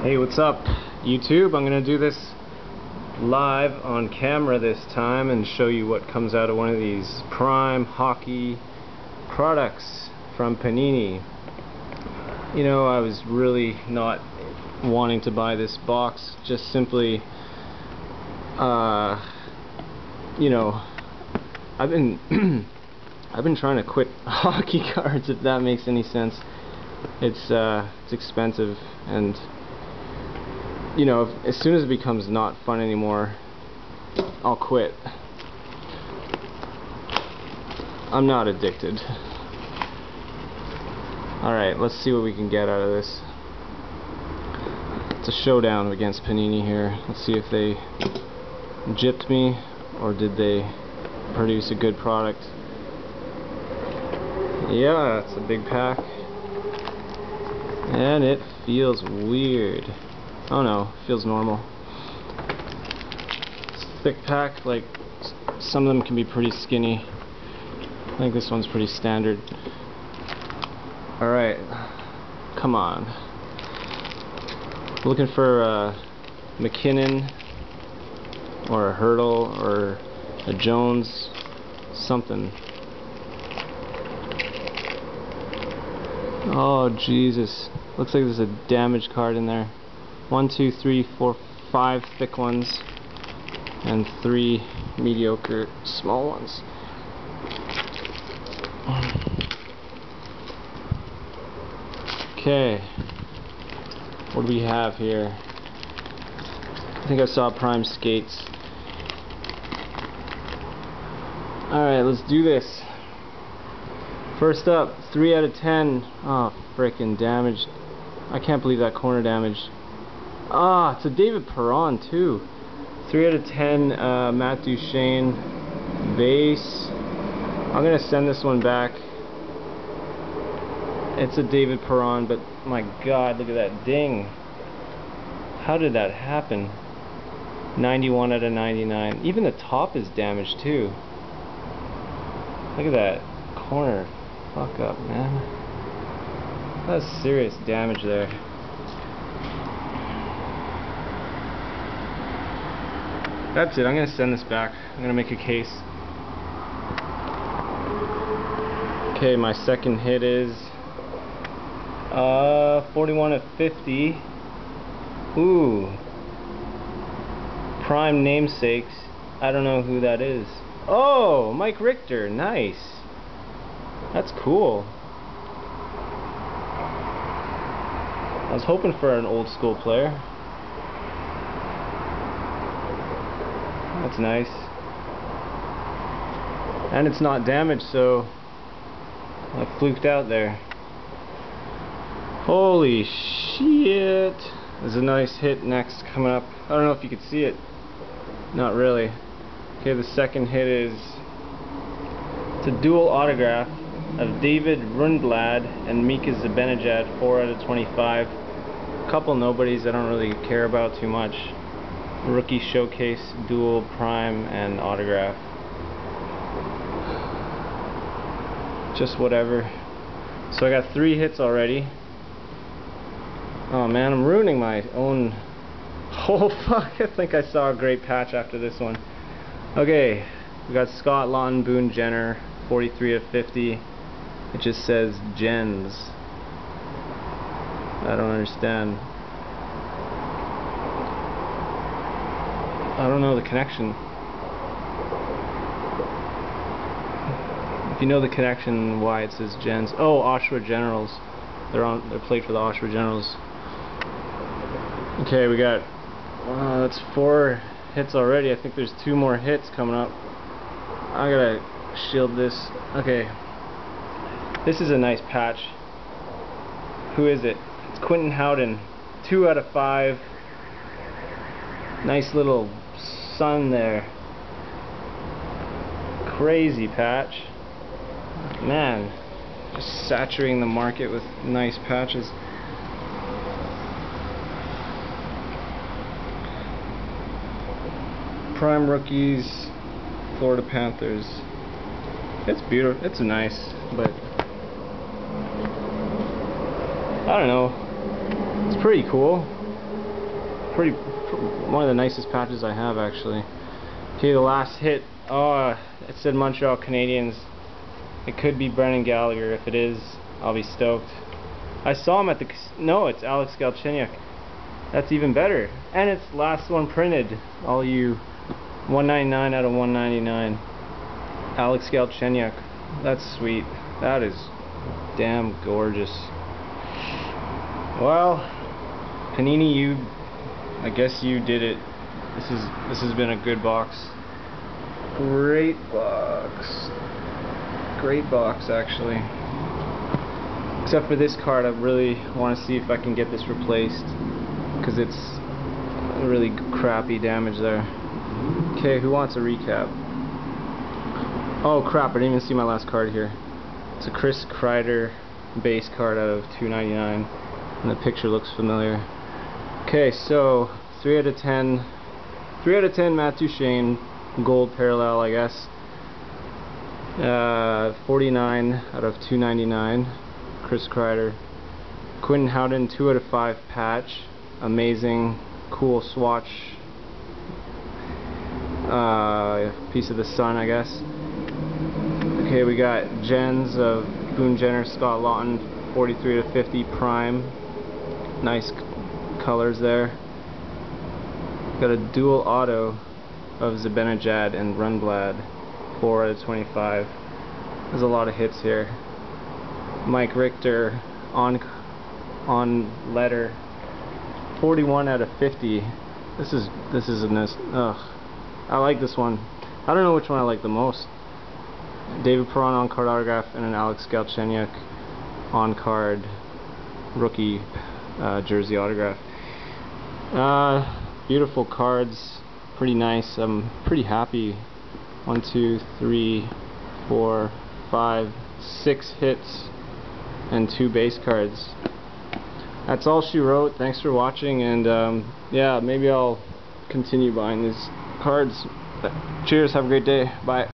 Hey, what's up, YouTube? I'm gonna do this live on camera this time and show you what comes out of one of these Prime hockey products from Panini. You know, I was really not wanting to buy this box, just simply you know, I've been I've been trying to quit hockey cards, if that makes any sense. It's expensive, and you know, as soon as it becomes not fun anymore, I'll quit. I'm not addicted. Alright, let's see what we can get out of this. It's a showdown against Panini here. Let's see if they gypped me or did they produce a good product. Yeah, it's a big pack. And it feels weird. Oh no, it feels normal. It's a thick pack, like some of them can be pretty skinny. I think this one's pretty standard. Alright, come on. Looking for a McKinnon or a Hurdle or a Jones, something. Oh Jesus, looks like there's a damaged card in there. 1, 2, 3, 4, 5 thick ones and 3 mediocre small ones. Okay, what do we have here? I think I saw Prime Skates. Alright, let's do this. First up, 3 out of 10. Oh, frickin' damaged. I can't believe that corner damage. Ah, it's a David Perron too. 3 out of 10, Matt Duchene base. I'm gonna send this one back. It's a David Perron, but my God, look at that ding. How did that happen? 91 out of 99. Even the top is damaged too. Look at that corner. Fuck up, man. That's serious damage there. That's it. I'm gonna send this back. I'm gonna make a case. Okay, my second hit is 41 of 50. Ooh. Prime namesakes. I don't know who that is. Oh, Mike Richter. Nice. That's cool. I was hoping for an old school player. That's nice. And it's not damaged, so I fluked out there. Holy shit. There's a nice hit next coming up. I don't know if you can see it. Not really. Okay, the second hit is, it's a dual autograph of David Rundblad and Mika Zibanejad, 4 out of 25. A couple nobodies I don't really care about too much. Rookie showcase, dual prime, and autograph. Just whatever. So I got 3 hits already. Oh man, I'm ruining my own. Oh fuck, I think I saw a great patch after this one. Okay, we got Scott Laughton Boone Jenner, 43 of 50. It just says Gens. I don't understand. I don't know the connection. If you know the connection, why it says Gens. Oh, Oshawa Generals. They're played for the Oshawa Generals. Okay, we got that's 4 hits already. I think there's 2 more hits coming up. I gotta shield this. Okay. This is a nice patch. Who is it? It's Quentin Howden. 2 out of 5. Nice little sun there. Crazy patch. Man, just saturating the market with nice patches. Prime rookies, Florida Panthers. It's beautiful. It's nice, but I don't know. It's pretty cool. one of the nicest patches I have, actually. Okay, the last hit. Oh, it said Montreal Canadiens. It could be Brendan Gallagher. If it is, I'll be stoked. I saw him at the... No, it's Alex Galchenyuk. That's even better. And it's last one printed. All you 199 out of 199. Alex Galchenyuk. That's sweet. That is damn gorgeous. Well, Panini, I guess you did it. This has been a good box. Great box. Great box, actually. Except for this card, I really want to see if I can get this replaced, because it's really crappy damage there. Okay, who wants a recap? Oh crap, I didn't even see my last card here. It's a Chris Kreider base card out of 299, and the picture looks familiar. Okay, so 3 out of 10. 3 out of 10 Matt Duchene, gold parallel, I guess. 49 out of 299, Chris Kreider. Quentin Howden, 2 out of 5 patch. Amazing, cool swatch. Piece of the sun, I guess. Okay, we got Gens of Boone Jenner, Scott Lawton, 43 to 50 prime. Nice colors there. Got a dual auto of Zibanejad and Rundblad, 4 out of 25. There's a lot of hits here. Mike Richter on letter, 41 out of 50. This is a nice. Ugh, I like this one. I don't know which one I like the most. David Perron on card autograph and an Alex Galchenyuk on card rookie jersey autograph. Beautiful cards, pretty nice. I'm pretty happy. 1, 2, 3, 4, 5, 6 hits and 2 base cards. That's all she wrote. Thanks for watching, and yeah, maybe I'll continue buying these cards. Cheers, have a great day, bye.